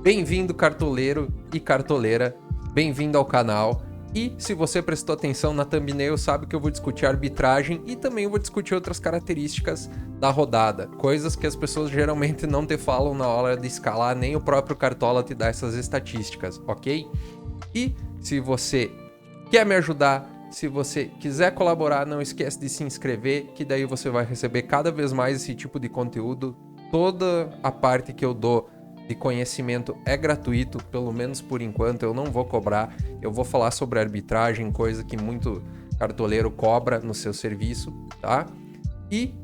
Bem-vindo, cartoleiro e cartoleira, bem-vindo ao canal. E se você prestou atenção na thumbnail, sabe que eu vou discutir arbitragem e também vou discutir outras características da rodada, coisas que as pessoas geralmente não te falam na hora de escalar, nem o próprio Cartola te dá essas estatísticas, ok? E se você quer me ajudar, se você quiser colaborar, não esquece de se inscrever, que daí você vai receber cada vez mais esse tipo de conteúdo. Toda a parte que eu dou de conhecimento é gratuito, pelo menos por enquanto, eu não vou cobrar. Eu vou falar sobre arbitragem, coisa que muito cartoleiro cobra no seu serviço, tá? E,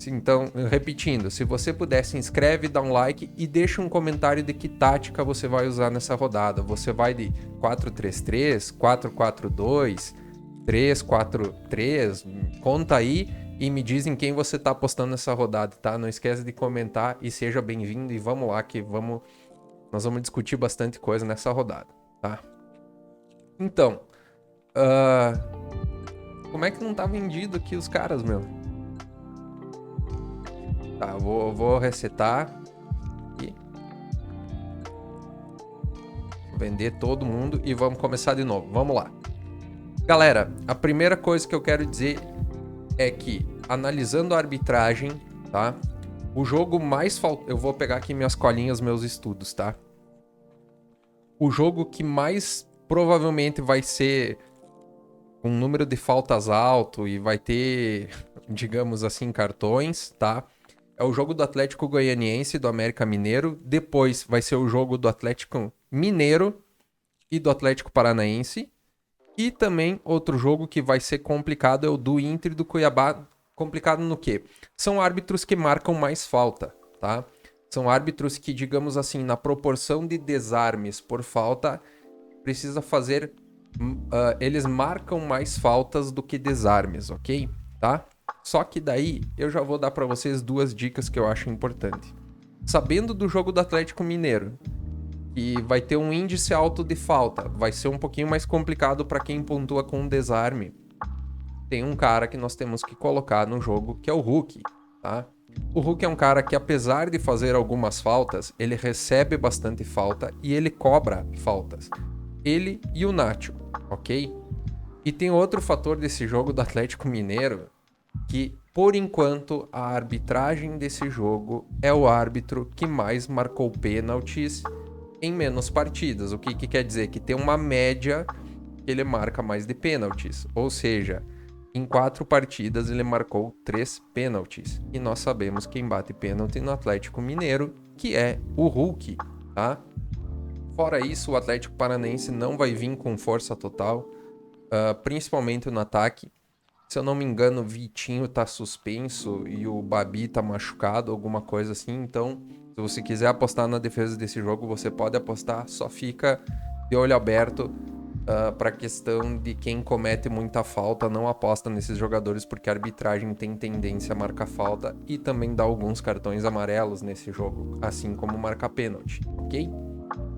então, repetindo, se você puder, se inscreve, dá um like e deixa um comentário de que tática você vai usar nessa rodada. Você vai de 4-3-3, 4-4-2, 3-4-3, conta aí e me diz em quem você tá apostando nessa rodada, tá? Não esquece de comentar e seja bem-vindo e vamos lá que nós vamos discutir bastante coisa nessa rodada, tá? Então, como é que não tá vendido aqui os caras, meu? Tá, vou resetar e vender todo mundo e vamos começar de novo. Vamos lá. Galera, a primeira coisa que eu quero dizer é que, analisando a arbitragem, tá? O jogo mais eu vou pegar aqui minhas colinhas, meus estudos, tá? O jogo que mais provavelmente vai ser um número de faltas alto e vai ter, digamos assim, cartões, tá? É o jogo do Atlético Goianiense, do América Mineiro. Depois vai ser o jogo do Atlético Mineiro e do Atlético Paranaense. E também outro jogo que vai ser complicado é o do Inter e do Cuiabá. Complicado no quê? São árbitros que marcam mais falta, tá? São árbitros que, digamos assim, na proporção de desarmes por falta, precisa fazer... eles marcam mais faltas do que desarmes, ok? Tá? Só que daí eu já vou dar para vocês duas dicas que eu acho importante. Sabendo do jogo do Atlético Mineiro, que vai ter um índice alto de falta, vai ser um pouquinho mais complicado para quem pontua com desarme. Tem um cara que nós temos que colocar no jogo, que é o Hulk, tá? O Hulk é um cara que, apesar de fazer algumas faltas, ele recebe bastante falta e ele cobra faltas. Ele e o Nacho, ok? E tem outro fator desse jogo do Atlético Mineiro, que, por enquanto, a arbitragem desse jogo é o árbitro que mais marcou pênaltis em menos partidas. O que quer dizer? Que tem uma média que ele marca mais de pênaltis. Ou seja, em 4 partidas ele marcou 3 pênaltis. E nós sabemos quem bate pênalti no Atlético Mineiro, que é o Hulk, tá? Fora isso, o Atlético Paranaense não vai vir com força total, principalmente no ataque. Se eu não me engano, o Vitinho tá suspenso e o Babi tá machucado, alguma coisa assim. Então, se você quiser apostar na defesa desse jogo, você pode apostar. Só fica de olho aberto para a questão de quem comete muita falta. Não aposta nesses jogadores, porque a arbitragem tem tendência a marcar falta e também dá alguns cartões amarelos nesse jogo, assim como marcar pênalti, ok?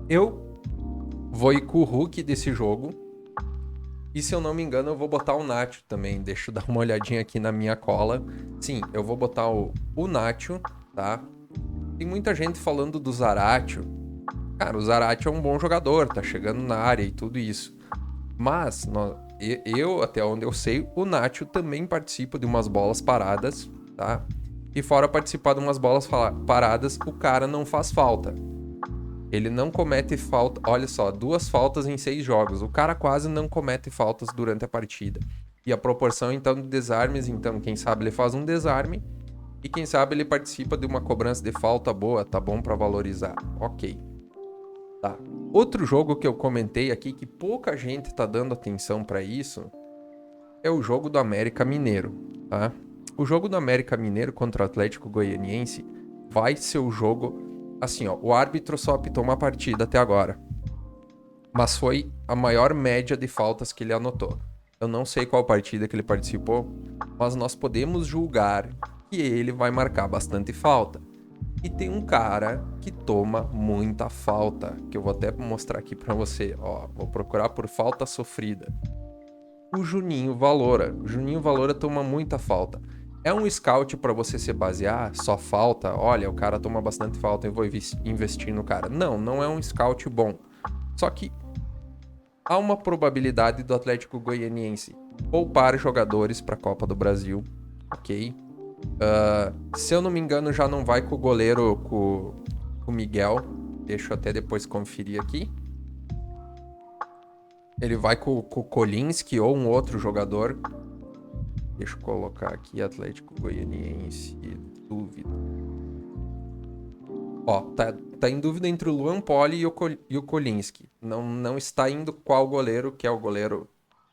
Eu vou ir com o Hulk desse jogo. E se eu não me engano, eu vou botar o Nacho também. Deixa eu dar uma olhadinha aqui na minha cola. Sim, eu vou botar o Nacho, tá? Tem muita gente falando do Zaratio. Cara, o Zaratio é um bom jogador, tá chegando na área e tudo isso. Mas, eu, até onde eu sei, o Nacho também participa de umas bolas paradas, tá? E fora participar de umas bolas paradas, o cara não faz falta. Ele não comete falta. Olha só, 2 faltas em 6 jogos. O cara quase não comete faltas durante a partida. E a proporção, então, de desarmes, então, quem sabe ele faz um desarme e quem sabe ele participa de uma cobrança de falta boa, tá bom pra valorizar. Ok. Tá. Outro jogo que eu comentei aqui que pouca gente tá dando atenção pra isso é o jogo do América Mineiro, tá? O jogo do América Mineiro contra o Atlético Goianiense vai ser o jogo. Assim, ó, o árbitro só apitou uma partida até agora, mas foi a maior média de faltas que ele anotou. Eu não sei qual partida que ele participou, mas nós podemos julgar que ele vai marcar bastante falta. E tem um cara que toma muita falta, que eu vou até mostrar aqui pra você, ó, vou procurar por falta sofrida. O Juninho Valora. O Juninho Valora toma muita falta. É um scout para você se basear, só falta, olha, o cara toma bastante falta, eu vou investir no cara. Não, não é um scout bom. Só que há uma probabilidade do Atlético Goianiense poupar jogadores para a Copa do Brasil, ok? Se eu não me engano, já não vai com o goleiro, com o Miguel. Deixa eu até depois conferir aqui. Ele vai com o Kolinski ou um outro jogador. Deixa eu colocar aqui Atlético Goianiense, dúvida. Ó, tá em dúvida entre o Luan Poli e o Kolinski. Não está indo qual goleiro, que é o goleiro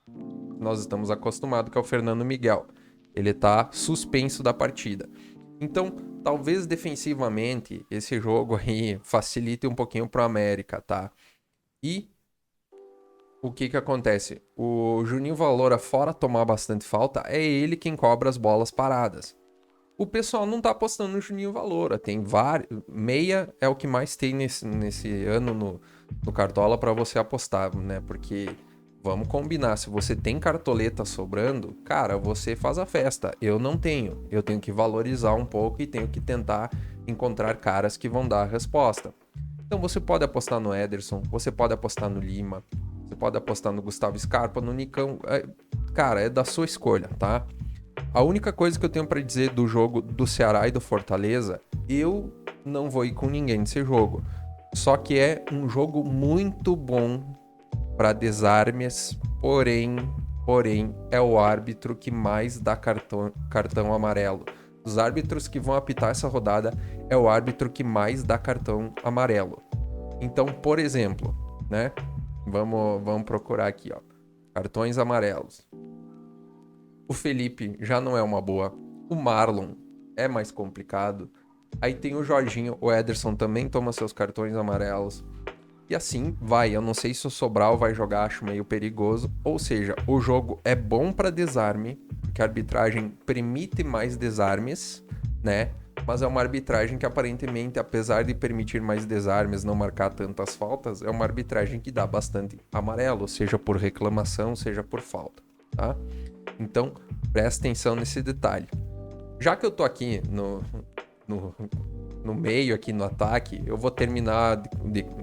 que nós estamos acostumados, que é o Fernando Miguel. Ele tá suspenso da partida. Então, talvez defensivamente, esse jogo aí facilite um pouquinho pro América, tá? E o que acontece? O Juninho Valora, fora tomar bastante falta, é ele quem cobra as bolas paradas. O pessoal não tá apostando no Juninho Valora. Tem vários. Meia é o que mais tem nesse ano no Cartola para você apostar, né? Porque, vamos combinar, se você tem cartoleta sobrando, cara, você faz a festa. Eu não tenho. Eu tenho que valorizar um pouco e tenho que tentar encontrar caras que vão dar a resposta. Então você pode apostar no Ederson, você pode apostar no Lima, você pode apostar no Gustavo Scarpa, no Nicão. Cara, é da sua escolha, tá? A única coisa que eu tenho pra dizer do jogo do Ceará e do Fortaleza, eu não vou ir com ninguém nesse jogo. Só que é um jogo muito bom para desarmes, porém é o árbitro que mais dá cartão amarelo. Os árbitros que vão apitar essa rodada é o árbitro que mais dá cartão amarelo. Então, por exemplo, né? Vamos procurar aqui, ó. Cartões amarelos. O Felipe já não é uma boa. O Marlon é mais complicado. Aí tem o Jorginho, o Ederson também toma seus cartões amarelos. E assim vai. Eu não sei se o Sobral vai jogar, acho meio perigoso. Ou seja, o jogo é bom para desarme, porque a arbitragem permite mais desarmes, né? Mas é uma arbitragem que aparentemente, apesar de permitir mais desarmes, não marcar tantas faltas, é uma arbitragem que dá bastante amarelo, seja por reclamação, seja por falta, tá? Então, presta atenção nesse detalhe. Já que eu tô aqui no meio, aqui no ataque, eu vou terminar,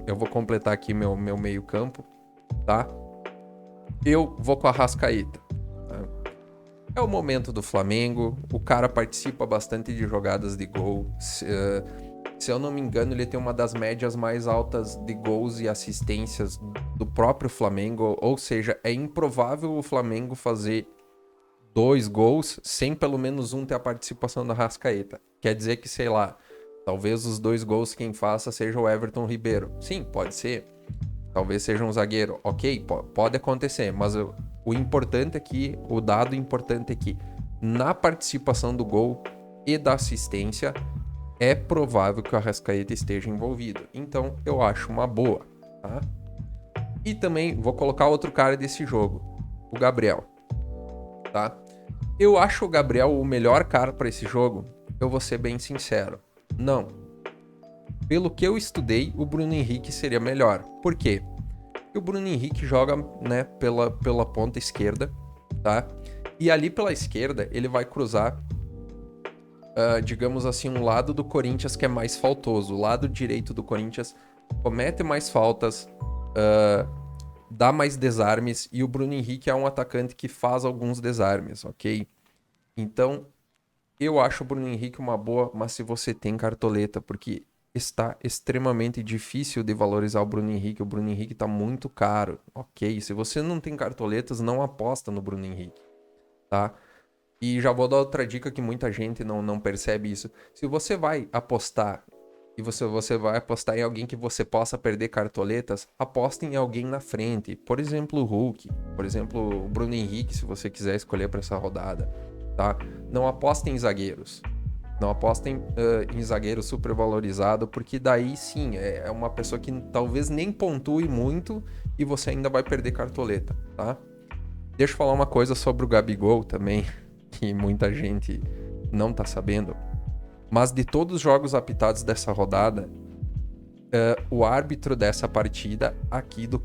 eu vou completar aqui meu meio campo, tá? Eu vou com a Arrascaeta. Tá? É o momento do Flamengo, o cara participa bastante de jogadas de gol. Se eu não me engano, ele tem uma das médias mais altas de gols e assistências do próprio Flamengo, ou seja, é improvável o Flamengo fazer 2 gols sem pelo menos um ter a participação da Arrascaeta. Quer dizer que, sei lá, talvez os 2 gols quem faça seja o Everton Ribeiro. Sim, pode ser. Talvez seja um zagueiro. Ok, pode acontecer. Mas o importante aqui, o dado importante aqui, na participação do gol e da assistência, é provável que o Arrascaeta esteja envolvido. Então, eu acho uma boa, tá? E também vou colocar outro cara desse jogo, o Gabriel, tá? Eu acho o Gabriel o melhor cara para esse jogo. Eu vou ser bem sincero. Não. Pelo que eu estudei, o Bruno Henrique seria melhor. Por quê? Porque o Bruno Henrique joga, né, pela ponta esquerda, tá? E ali pela esquerda, ele vai cruzar, digamos assim, um lado do Corinthians que é mais faltoso. O lado direito do Corinthians comete mais faltas, dá mais desarmes, e o Bruno Henrique é um atacante que faz alguns desarmes, ok? Então, eu acho o Bruno Henrique uma boa, mas se você tem cartoleta, porque está extremamente difícil de valorizar o Bruno Henrique tá muito caro, ok? Se você não tem cartoletas, não aposta no Bruno Henrique, tá? E já vou dar outra dica que muita gente não percebe isso. Se você vai apostar e você vai apostar em alguém que você possa perder cartoletas, aposta em alguém na frente. Por exemplo, o Hulk. Por exemplo, o Bruno Henrique, se você quiser escolher para essa rodada. Tá? Não apostem em zagueiros. Não apostem em zagueiro supervalorizado, porque daí sim, é uma pessoa que talvez nem pontue muito e você ainda vai perder cartoleta, tá? Deixa eu falar uma coisa sobre o Gabigol também, que muita gente não tá sabendo. Mas de todos os jogos apitados dessa rodada, o árbitro dessa partida aqui do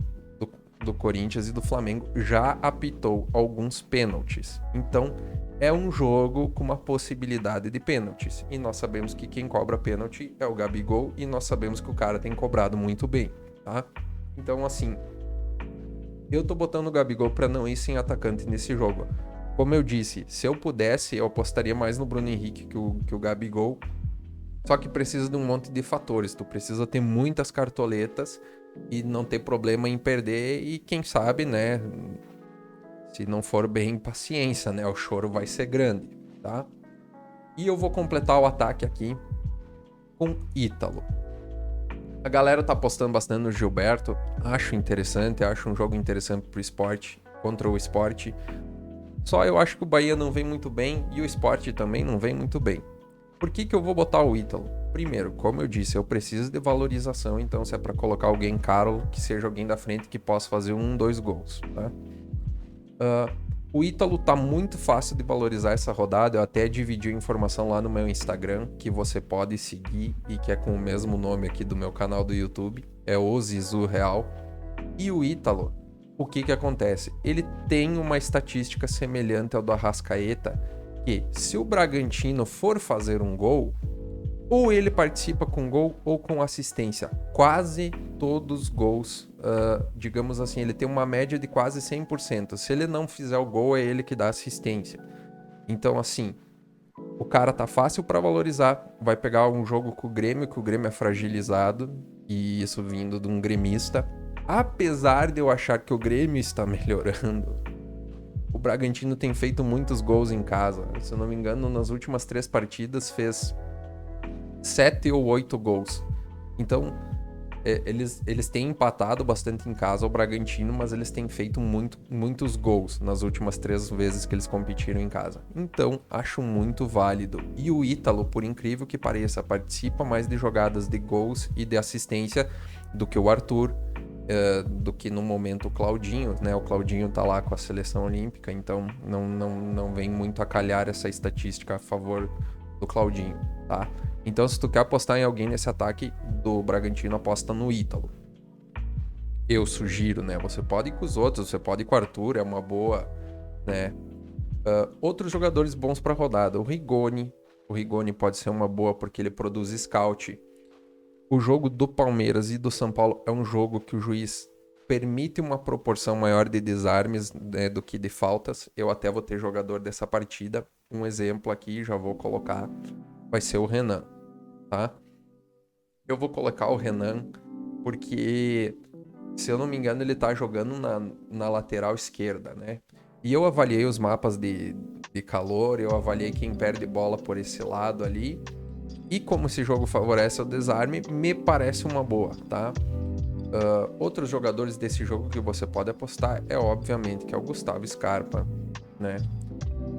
Corinthians e do Flamengo já apitou alguns pênaltis. Então, é um jogo com uma possibilidade de pênaltis. E nós sabemos que quem cobra pênalti é o Gabigol e nós sabemos que o cara tem cobrado muito bem, tá? Então, assim, eu tô botando o Gabigol pra não ir sem atacante nesse jogo. Como eu disse, se eu pudesse, eu apostaria mais no Bruno Henrique que o Gabigol. Só que precisa de um monte de fatores. Tu precisa ter muitas cartoletas e não ter problema em perder. E quem sabe, né? Se não for bem, paciência, né? O choro vai ser grande, tá? E eu vou completar o ataque aqui com Ítalo. A galera tá apostando bastante no Gilberto. Acho interessante, acho um jogo interessante pro esporte, contra o esporte. Só eu acho que o Bahia não vem muito bem e o esporte também não vem muito bem. Por que eu vou botar o Ítalo? Primeiro, como eu disse, eu preciso de valorização, então se é pra colocar alguém caro, que seja alguém da frente que possa fazer 2 gols, tá? O Ítalo tá muito fácil de valorizar essa rodada. Eu até dividi a informação lá no meu Instagram, que você pode seguir e que é com o mesmo nome aqui do meu canal do YouTube. É o Zizu Real. E o Ítalo, o que acontece? Ele tem uma estatística semelhante ao do Arrascaeta, que se o Bragantino for fazer um gol, ou ele participa com gol ou com assistência. Quase todos os gols, digamos assim, ele tem uma média de quase 100%. Se ele não fizer o gol, é ele que dá assistência. Então, assim, o cara tá fácil para valorizar. Vai pegar um jogo com o Grêmio, que o Grêmio é fragilizado, e isso vindo de um gremista. Apesar de eu achar que o Grêmio está melhorando, o Bragantino tem feito muitos gols em casa. Se eu não me engano, nas últimas 3 partidas fez 7 ou 8 gols. Então, eles têm empatado bastante em casa o Bragantino, mas eles têm feito muitos gols nas últimas 3 vezes que eles competiram em casa. Então, acho muito válido. E o Ítalo, por incrível que pareça, participa mais de jogadas de gols e de assistência do que o Arthur, do que no momento o Claudinho, né? O Claudinho tá lá com a seleção olímpica, então não vem muito a calhar essa estatística a favor do Claudinho, tá? Então, se tu quer apostar em alguém nesse ataque do Bragantino, aposta no Ítalo. Eu sugiro, né? Você pode ir com os outros, você pode ir com o Arthur, é uma boa, né? Outros jogadores bons pra rodada. O Rigoni. O Rigoni pode ser uma boa porque ele produz scout. O jogo do Palmeiras e do São Paulo é um jogo que o juiz permite uma proporção maior de desarmes, né, do que de faltas. Eu até vou ter jogador dessa partida. Um exemplo aqui, já vou colocar, vai ser o Renan, tá? Eu vou colocar o Renan porque, se eu não me engano, ele tá jogando na lateral esquerda, né? E eu avaliei os mapas de calor, eu avaliei quem perde bola por esse lado ali. E como esse jogo favorece o desarme, me parece uma boa, tá? Outros jogadores desse jogo que você pode apostar é, obviamente, que é o Gustavo Scarpa, né?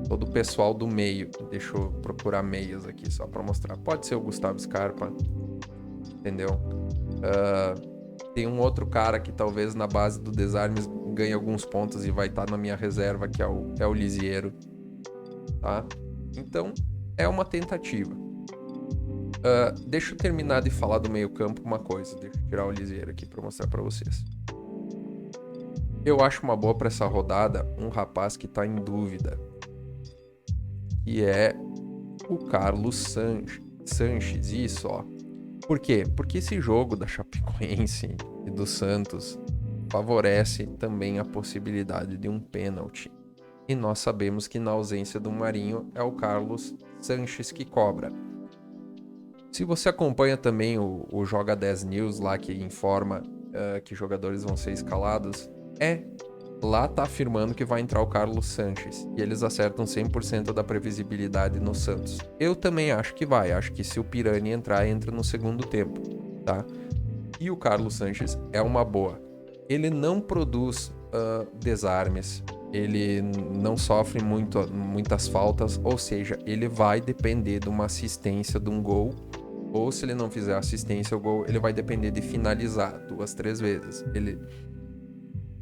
Todo o pessoal do meio. Deixa eu procurar meias aqui só pra mostrar. Pode ser o Gustavo Scarpa, entendeu? Tem um outro cara que talvez na base do desarme ganhe alguns pontos e vai estar na minha reserva, que é o Lisiero, tá? Então, é uma tentativa. Deixa eu terminar de falar do meio campo uma coisa. Deixa eu tirar o Lisiero aqui pra mostrar pra vocês. Eu acho uma boa pra essa rodada um rapaz que tá em dúvida, que é o Carlos Sanches. Isso, ó. Por quê? Porque esse jogo da Chapecoense e do Santos favorece também a possibilidade de um pênalti. E nós sabemos que na ausência do Marinho é o Carlos Sanches que cobra. Se você acompanha também o Joga 10 News lá, que informa que jogadores vão ser escalados, lá tá afirmando que vai entrar o Carlos Sanches. E eles acertam 100% da previsibilidade no Santos. Eu também acho que vai. Acho que se o Pirani entrar, entra no segundo tempo, tá? E o Carlos Sanches é uma boa. Ele não produz desarmes. Ele não sofre muitas faltas. Ou seja, ele vai depender de uma assistência, de um gol. Ou se ele não fizer assistência ao gol, ele vai depender de finalizar 2, 3 vezes. Ele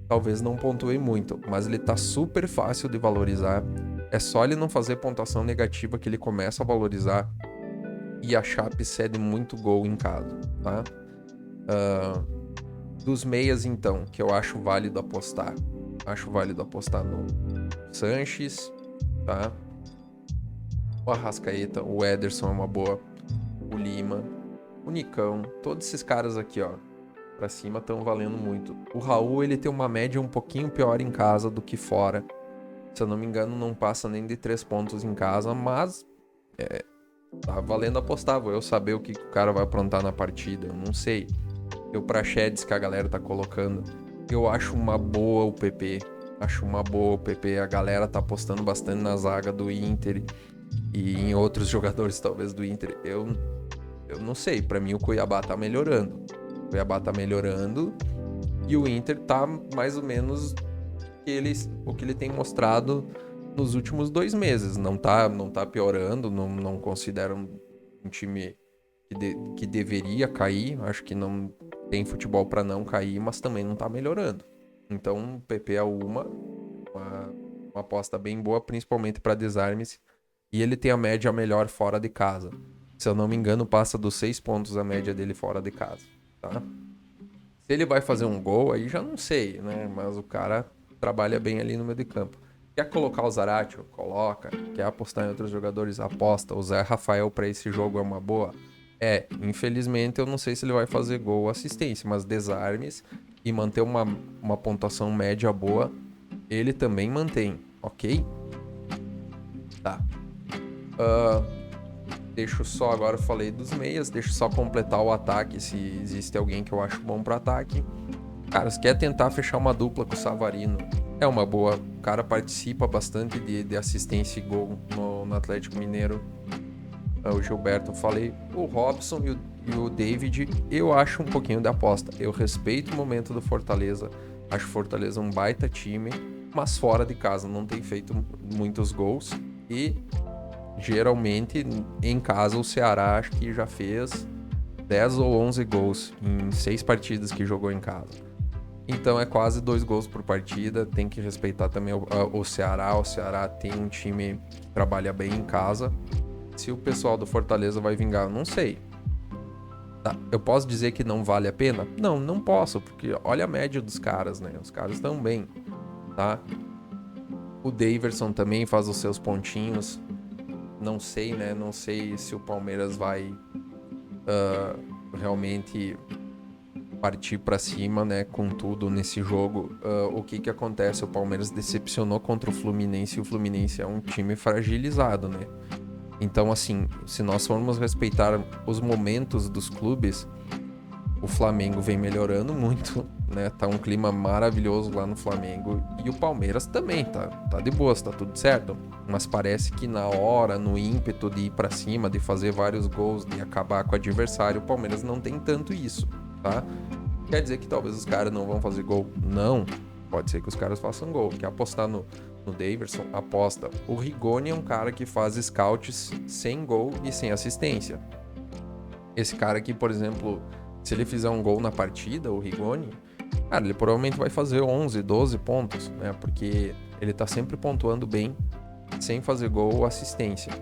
talvez não pontue muito, mas ele tá super fácil de valorizar. É só ele não fazer pontuação negativa que ele começa a valorizar. E a Chape cede muito gol em casa, tá? Dos meias, então, que eu acho válido apostar. Acho válido apostar no Sanches, tá? O Arrascaeta, o Ederson é uma boa. O Lima, o Nicão, todos esses caras aqui, ó, pra cima estão valendo muito. O Raul, ele tem uma média um pouquinho pior em casa do que fora. Se eu não me engano, não passa nem de 3 pontos em casa, mas tá valendo apostar. Vou eu saber o que o cara vai aprontar na partida, eu não sei. E o Praxedes que a galera tá colocando, eu acho uma boa o PP. Acho uma boa o PP. A galera tá apostando bastante na zaga do Inter e em outros jogadores, talvez, do Inter. Eu não sei. Pra mim, o Cuiabá tá melhorando. O Cuiabá tá melhorando e o Inter tá mais ou menos o que ele tem mostrado nos últimos 2 meses. Não tá piorando. Não considero um time que deveria cair. Acho que não tem futebol pra não cair, mas também não tá melhorando. Então, o PP é uma aposta bem boa, principalmente para desarmes. E ele tem a média melhor fora de casa. Se eu não me engano, passa dos 6 pontos a média dele fora de casa, tá? Se ele vai fazer um gol, aí já não sei, né? Mas o cara trabalha bem ali no meio de campo. Quer colocar o Zaratio? Coloca. Quer apostar em outros jogadores? Aposta. O Zé Rafael para esse jogo é uma boa? Infelizmente eu não sei se ele vai fazer gol ou assistência, mas desarmes e manter uma pontuação média boa, ele também mantém, ok? Tá. Deixa eu só, agora eu falei dos meias, deixa eu só completar o ataque, se existe alguém que eu acho bom pro ataque. Cara, se quer tentar fechar uma dupla com o Savarino, é uma boa. O cara participa bastante de assistência e gol no Atlético Mineiro. O Gilberto, eu falei. O Robson e o David, eu acho um pouquinho de aposta. Eu respeito o momento do Fortaleza. Acho o Fortaleza um baita time, mas fora de casa não tem feito muitos gols. E geralmente em casa o Ceará acho que já fez 10 ou 11 gols em 6 partidas que jogou em casa. Então é quase 2 gols por partida. Tem que respeitar também o Ceará. O Ceará tem um time que trabalha bem em casa. Se o pessoal do Fortaleza vai vingar, eu não sei. Tá, eu posso dizer que não vale a pena? Não posso, porque olha a média dos caras, né? Os caras estão bem, tá? O Daverson também faz os seus pontinhos. Não sei, né? Não sei se o Palmeiras vai realmente partir pra cima, né? Com tudo nesse jogo. O que acontece? O Palmeiras decepcionou contra o Fluminense e o Fluminense é um time fragilizado, né? Então, assim, se nós formos respeitar os momentos dos clubes, o Flamengo vem melhorando muito, né? Tá um clima maravilhoso lá no Flamengo. E o Palmeiras também, tá de boas, tá tudo certo. Mas parece que na hora, no ímpeto de ir pra cima, de fazer vários gols, de acabar com o adversário, o Palmeiras não tem tanto isso, tá? Quer dizer que talvez os caras não vão fazer gol? Não. Pode ser que os caras façam gol. Quer apostar no Daverson? Aposta. O Rigoni é um cara que faz scouts sem gol e sem assistência. Esse cara aqui, por exemplo, se ele fizer um gol na partida, o Rigoni, cara, ele provavelmente vai fazer 11, 12 pontos, né? Porque ele tá sempre pontuando bem, sem fazer gol ou assistência.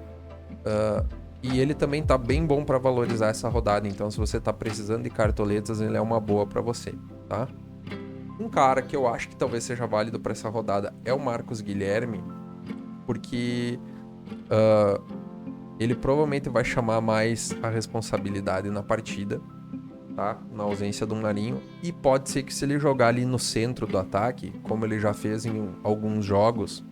E ele também tá bem bom para valorizar essa rodada. Então, se você tá precisando de cartoletas, ele é uma boa para você, tá? Um cara que eu acho que talvez seja válido para essa rodada é o Marcos Guilherme, porque ele provavelmente vai chamar mais a responsabilidade na partida, tá? Na ausência do Marinho. E pode ser que se ele jogar ali no centro do ataque, como ele já fez em alguns jogos,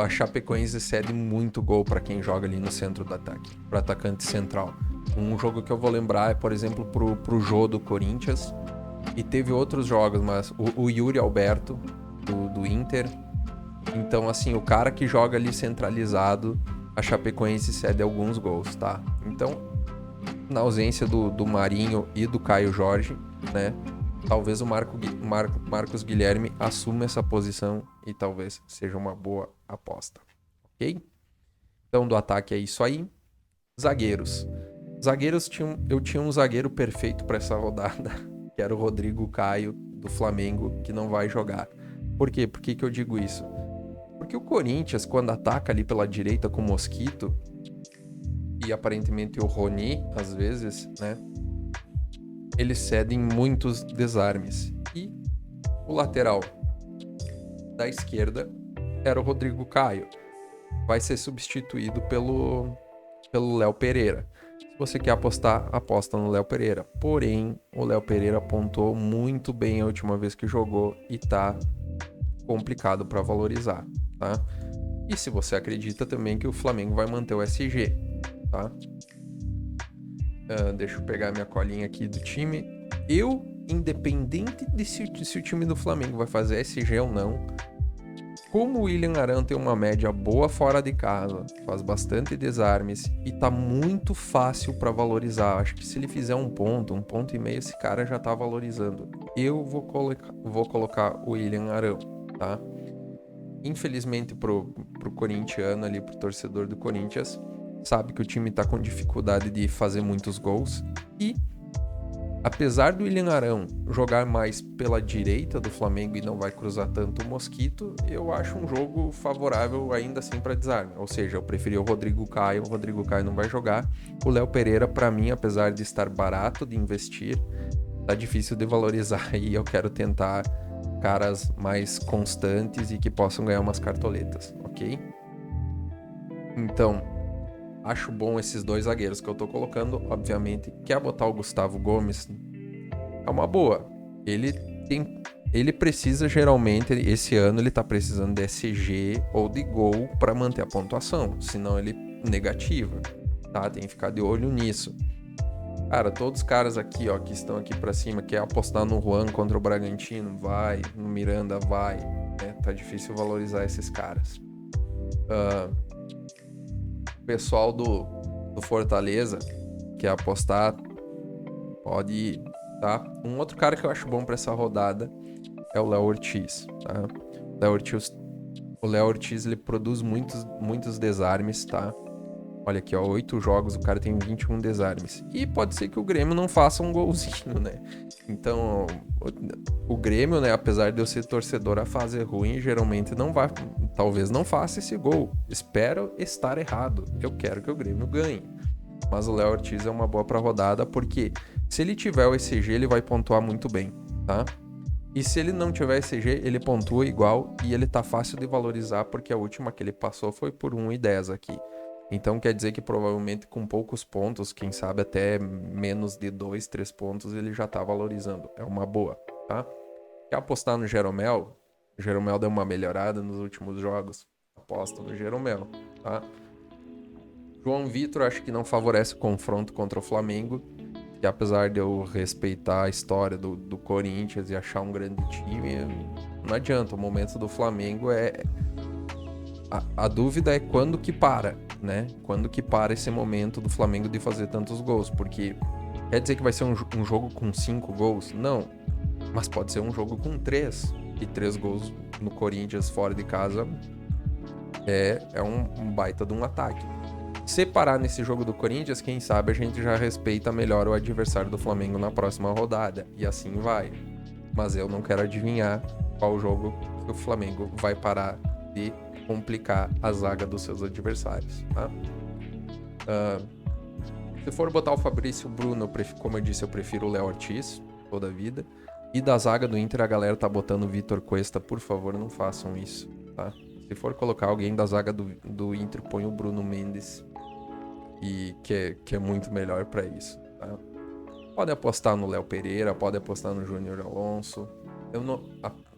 a Chapecoense cede muito gol para quem joga ali no centro do ataque, para atacante central. Um jogo que eu vou lembrar é, por exemplo, pro Jô do Corinthians. E teve outros jogos, mas o Yuri Alberto, do Inter. Então, assim, o cara que joga ali centralizado, a Chapecoense cede alguns gols, tá? Então, na ausência do Marinho e do Caio Jorge, né? Talvez o Marcos Guilherme assuma essa posição e talvez seja uma boa aposta, ok? Então, do ataque é isso aí. Zagueiros. Eu tinha um zagueiro perfeito para essa rodada, que era o Rodrigo Caio, do Flamengo, que não vai jogar. Por quê? Por que eu digo isso? Porque o Corinthians, quando ataca ali pela direita com o Mosquito, e aparentemente o Rony, às vezes, né? Eles cedem muitos desarmes. E o lateral da esquerda era o Rodrigo Caio. vai ser substituído pelo Léo Pereira. Se você quer apostar, aposta no Léo Pereira. Porém, o Léo Pereira pontuou muito bem a última vez que jogou e tá complicado para valorizar, tá? E se você acredita também que o Flamengo vai manter o SG, tá? Deixa eu pegar minha colinha aqui do time. Independente de se o time do Flamengo vai fazer SG ou não, como o William Arão tem uma média boa fora de casa, faz bastante desarmes e tá muito fácil para valorizar. Acho que se ele fizer um ponto e meio, esse cara já tá valorizando. Eu vou colocar o William Arão, tá? Infelizmente pro corintiano ali, pro torcedor do Corinthians, sabe que o time tá com dificuldade de fazer muitos gols e apesar do William Arão jogar mais pela direita do Flamengo e não vai cruzar tanto o Mosquito, eu acho um jogo favorável ainda assim para desarme. Ou seja, eu preferi o Rodrigo Caio não vai jogar. O Léo Pereira, para mim, apesar de estar barato de investir, tá difícil de valorizar e eu quero tentar caras mais constantes e que possam ganhar umas cartoletas, ok? Então, acho bom esses dois zagueiros que eu tô colocando. Obviamente, quer botar o Gustavo Gomes? É uma boa. Ele precisa geralmente, esse ano ele tá precisando de SG ou de gol para manter a pontuação. Senão ele negativa, tá? Tem que ficar de olho nisso. Cara, todos os caras aqui, ó, que estão aqui para cima, quer apostar no Juan contra o Bragantino, vai. No Miranda, vai. Né? Tá difícil valorizar esses caras. O pessoal do Fortaleza quer apostar, pode ir, tá? Um outro cara que eu acho bom para essa rodada é o Léo Ortiz, tá? O Léo Ortiz, ele produz muitos desarmes, tá? Olha aqui, ó, 8 jogos, o cara tem 21 desarmes. E pode ser que o Grêmio não faça um golzinho, né? Então, o Grêmio, né, apesar de eu ser torcedor, a fase ruim, geralmente não vai, talvez não faça esse gol. Espero estar errado. Eu quero que o Grêmio ganhe. Mas o Léo Ortiz é uma boa pra rodada, porque se ele tiver o ECG, ele vai pontuar muito bem, tá? E se ele não tiver ECG, ele pontua igual e ele tá fácil de valorizar, porque a última que ele passou foi por 1,10 aqui. Então quer dizer que provavelmente com poucos pontos, quem sabe até menos de 2, 3 pontos, ele já tá valorizando. É uma boa, tá? Quer apostar no Jeromel? O Jeromel deu uma melhorada nos últimos jogos. Aposta no Jeromel, tá? João Vitor acho que não favorece o confronto contra o Flamengo. Que apesar de eu respeitar a história do Corinthians e achar um grande time, não adianta. O momento do Flamengo é... A dúvida é quando que para, né? Quando que para esse momento do Flamengo de fazer tantos gols. Porque quer dizer que vai ser um jogo com 5 gols? Não. Mas pode ser um jogo com 3. E 3 gols no Corinthians fora de casa é um baita de um ataque. Se parar nesse jogo do Corinthians, quem sabe a gente já respeita melhor o adversário do Flamengo na próxima rodada. E assim vai. Mas eu não quero adivinhar qual jogo que o Flamengo vai parar de complicar a zaga dos seus adversários, tá? Se for botar o Fabrício Bruno, como eu disse, eu prefiro o Léo Ortiz toda a vida. E da zaga do Inter, a galera tá botando o Vitor Cuesta. Por favor, não façam isso, tá? Se for colocar alguém da zaga do Inter, põe o Bruno Mendes, que é muito melhor pra isso, tá? Pode apostar no Léo Pereira, pode apostar no Júnior Alonso.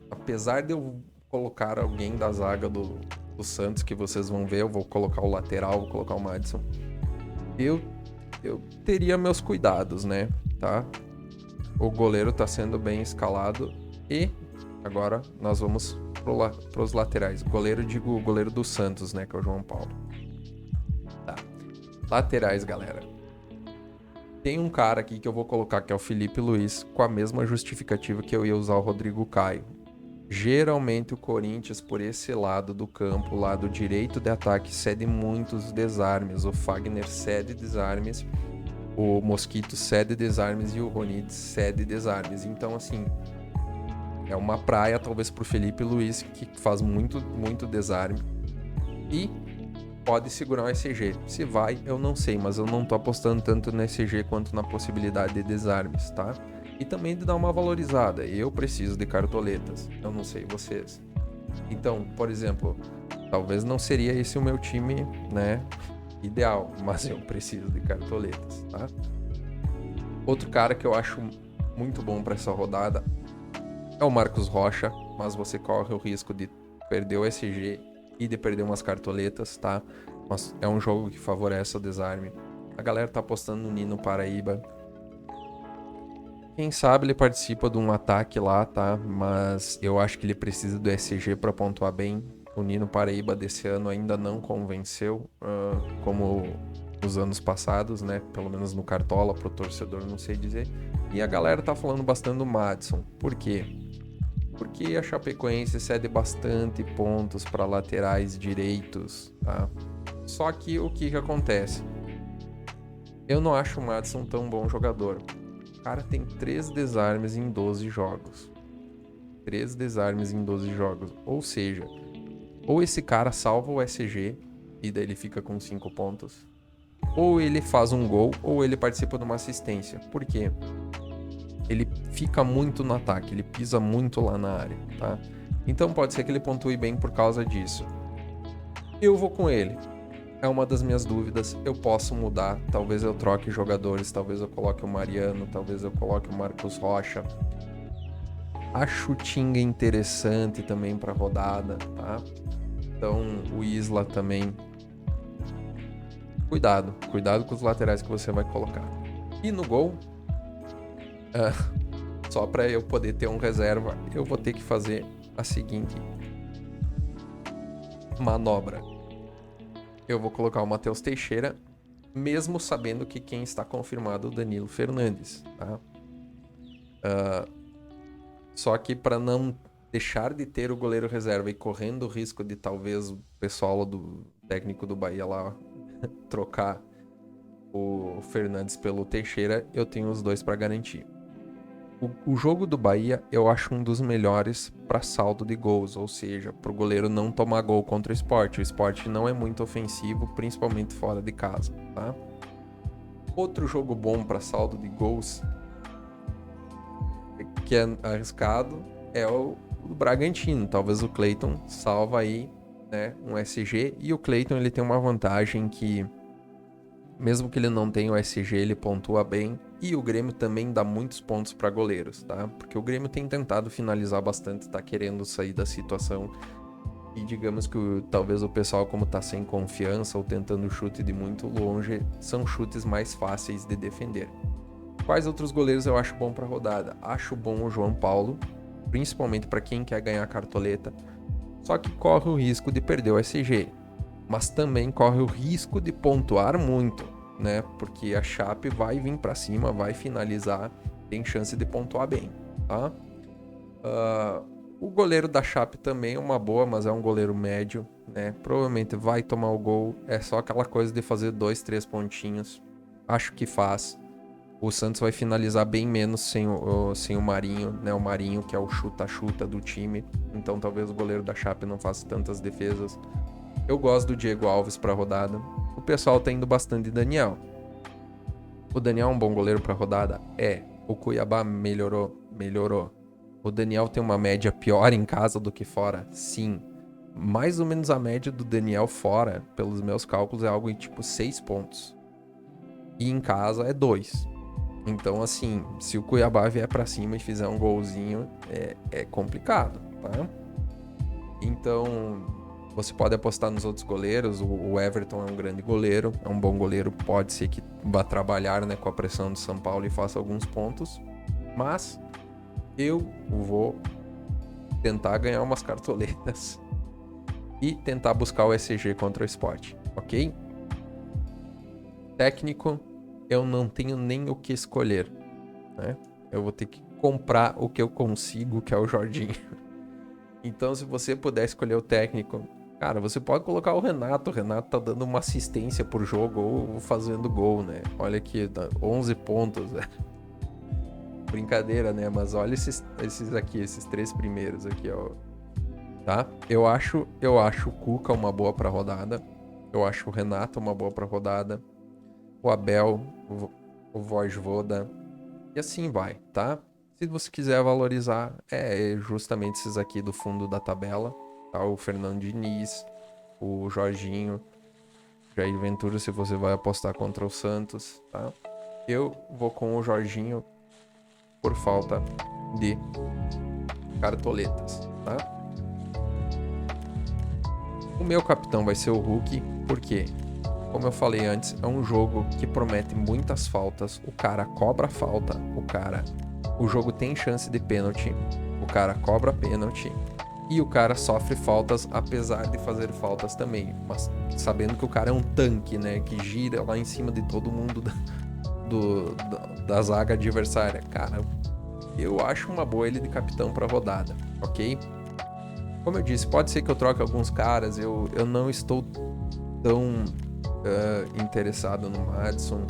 Apesar de eu colocar alguém da zaga do Santos, que vocês vão ver, eu vou colocar o lateral, vou colocar o Madison. Eu teria meus cuidados, né, tá? O goleiro tá sendo bem escalado e agora nós vamos pros laterais. Digo o goleiro do Santos, né, que é o João Paulo. Tá. Laterais, galera. Tem um cara aqui que eu vou colocar que é o Felipe Luiz, com a mesma justificativa que eu ia usar o Rodrigo Caio. Geralmente o Corinthians, por esse lado do campo, lado direito de ataque, cede muitos desarmes. O Fagner cede desarmes, o Mosquito cede desarmes e o Ronit cede desarmes. Então, assim, é uma praia talvez pro Felipe Luiz, que faz muito desarme. E pode segurar o ECG. Se vai, eu não sei, mas eu não tô apostando tanto no ECG quanto na possibilidade de desarmes, tá? E também de dar uma valorizada. Eu preciso de cartoletas. Eu não sei vocês. Então, por exemplo, Talvez não seria esse o meu time, né, ideal, mas eu preciso de cartoletas, tá? Outro cara que eu acho muito bom para essa rodada é o Marcos Rocha, mas você corre o risco de perder o SG e de perder umas cartoletas, tá? Mas é um jogo que favorece o desarme. A galera tá apostando no Nino Paraíba. Quem sabe ele participa de um ataque lá, tá? Mas eu acho que ele precisa do SG para pontuar bem. O Nino Paraíba desse ano ainda não convenceu, como nos anos passados, né? Pelo menos no Cartola, pro torcedor, não sei dizer. E a galera tá falando bastante do Madison. Por quê? Porque a Chapecoense cede bastante pontos para laterais direitos, tá? Só que o que acontece? Eu não acho o Madison tão bom jogador. O cara tem 3 desarmes em 12 jogos. 3 desarmes em 12 jogos. Ou seja, ou esse cara salva o SG e daí ele fica com 5 pontos, ou ele faz um gol, ou ele participa de uma assistência. Por quê? Ele fica muito no ataque, ele pisa muito lá na área, tá? Então pode ser que ele pontue bem por causa disso. Eu vou com ele. É uma das minhas dúvidas. Eu posso mudar. Talvez eu troque jogadores. Talvez eu coloque o Mariano. Talvez eu coloque o Marcos Rocha. Acho o Tinga interessante também para rodada, tá? Então o Isla também. Cuidado. Cuidado com os laterais que você vai colocar. E no gol, só para eu poder ter um reserva, eu vou ter que fazer a seguinte manobra. Eu vou colocar o Matheus Teixeira, mesmo sabendo que quem está confirmado é o Danilo Fernandes, tá? Só que para não deixar de ter o goleiro reserva e correndo o risco de talvez o pessoal do técnico do Bahia lá trocar o Fernandes pelo Teixeira, eu tenho os dois para garantir. O jogo do Bahia eu acho um dos melhores para saldo de gols, ou seja, para o goleiro não tomar gol contra o Sport. O Sport não é muito ofensivo, principalmente fora de casa, tá? Outro jogo bom para saldo de gols, que é arriscado, é o Bragantino. Talvez o Cleiton salva aí, né, um SG. E o Cleiton ele tem uma vantagem que, mesmo que ele não tenha o SG, ele pontua bem. E o Grêmio também dá muitos pontos para goleiros, tá? Porque o Grêmio tem tentado finalizar bastante, tá querendo sair da situação. E digamos que talvez o pessoal, como tá sem confiança ou tentando chute de muito longe, são chutes mais fáceis de defender. Quais outros goleiros eu acho bom para rodada? Acho bom o João Paulo, principalmente para quem quer ganhar cartoleta. Só que corre o risco de perder o SG, mas também corre o risco de pontuar muito, né? Porque a Chape vai vir para cima, vai finalizar, tem chance de pontuar bem, tá? O goleiro da Chape também é uma boa, mas é um goleiro médio, né? Provavelmente vai tomar o gol, é só aquela coisa de fazer 2, 3 pontinhos. Acho que faz. O Santos vai finalizar bem menos sem o Marinho, né? O Marinho, que é o chuta-chuta do time. Então talvez o goleiro da Chape não faça tantas defesas. Eu gosto do Diego Alves para rodada. O pessoal tá indo bastante de Daniel. O Daniel é um bom goleiro para rodada? É. O Cuiabá melhorou? Melhorou. O Daniel tem uma média pior em casa do que fora? Sim. Mais ou menos a média do Daniel fora, pelos meus cálculos, é algo em tipo 6 pontos. E em casa é 2. Então, assim, se o Cuiabá vier pra cima e fizer um golzinho, é complicado, tá? Então, você pode apostar nos outros goleiros. O Everton é um grande goleiro, é um bom goleiro. Pode ser que vá trabalhar, né, com a pressão do São Paulo e faça alguns pontos. Mas eu vou tentar ganhar umas cartoletas e tentar buscar o SG contra o Sport, ok? Técnico, eu não tenho nem o que escolher, né? Eu vou ter que comprar o que eu consigo, que é o Jorginho. Então, se você puder escolher o técnico, cara, você pode colocar o Renato. O Renato tá dando uma assistência por jogo ou fazendo gol, né? Olha aqui, 11 pontos. Brincadeira, né? Mas olha esses aqui, esses 3 primeiros aqui, ó. Tá? Eu acho o Cuca uma boa pra rodada. Eu acho o Renato uma boa pra rodada. O Abel, o Vojvoda, e assim vai, tá? Se você quiser valorizar, é justamente esses aqui do fundo da tabela, tá? O Fernando Diniz, o Jorginho. Jair Ventura, se você vai apostar contra o Santos, tá? Eu vou com o Jorginho por falta de cartoletas, tá? O meu capitão vai ser o Hulk, porque, como eu falei antes, é um jogo que promete muitas faltas. O cara cobra falta, o jogo tem chance de pênalti, o cara cobra pênalti e o cara sofre faltas, apesar de fazer faltas também, mas sabendo que o cara é um tanque, né, que gira lá em cima de todo mundo da zaga adversária. Cara, eu acho uma boa ele de capitão para rodada, ok? Como eu disse, pode ser que eu troque alguns caras, eu não estou tão interessado no Madison.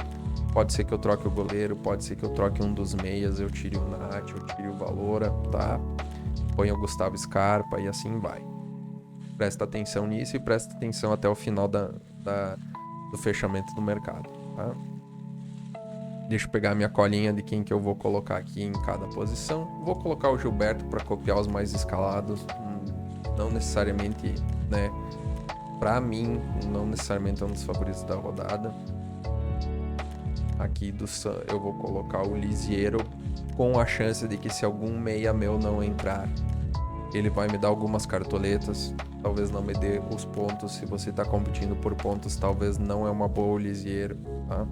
Pode ser que eu troque o goleiro, pode ser que eu troque um dos meias, eu tire o Nath, eu tire o Valora, tá? Ponha o Gustavo Scarpa e assim vai. Presta atenção nisso e presta atenção até o final do fechamento do mercado, tá? Deixa eu pegar minha colinha de quem que eu vou colocar aqui em cada posição. Vou colocar o Gilberto para copiar os mais escalados. Não necessariamente, né? Pra mim, não necessariamente é um dos favoritos da rodada. Aqui eu vou colocar o Lisiero, com a chance de que se algum meia meu não entrar, ele vai me dar algumas cartoletas. Talvez não me dê os pontos. Se você tá competindo por pontos, talvez não é uma boa o Lisiero, tá?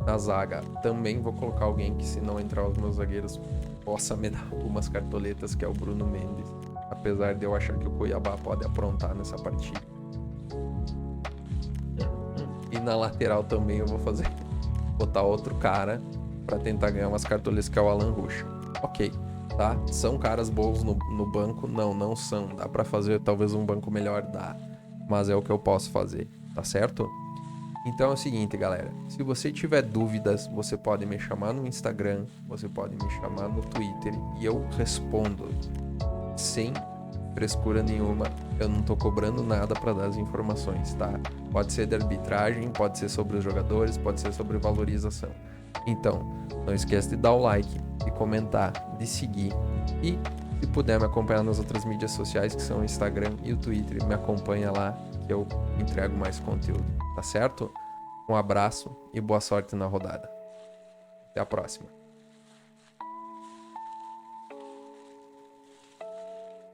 Na zaga, também vou colocar alguém que, se não entrar os meus zagueiros, possa me dar algumas cartoletas, que é o Bruno Mendes. Apesar de eu achar que o Cuiabá pode aprontar nessa partida. E na lateral também eu vou botar outro cara para tentar ganhar umas cartoletas, que é o Alan Rusch. Ok, tá? São caras bons no banco? Não são. Dá para fazer talvez um banco melhor? Dá. Mas é o que eu posso fazer, tá certo? Então é o seguinte, galera. Se você tiver dúvidas, você pode me chamar no Instagram, você pode me chamar no Twitter e eu respondo sem frescura nenhuma. Eu não tô cobrando nada para dar as informações, tá? Pode ser de arbitragem, pode ser sobre os jogadores, pode ser sobre valorização. Então, não esquece de dar o like, de comentar, de seguir e, se puder, me acompanhar nas outras mídias sociais, que são o Instagram e o Twitter. Me acompanha lá, que eu entrego mais conteúdo, tá certo? Um abraço e boa sorte na rodada. Até a próxima.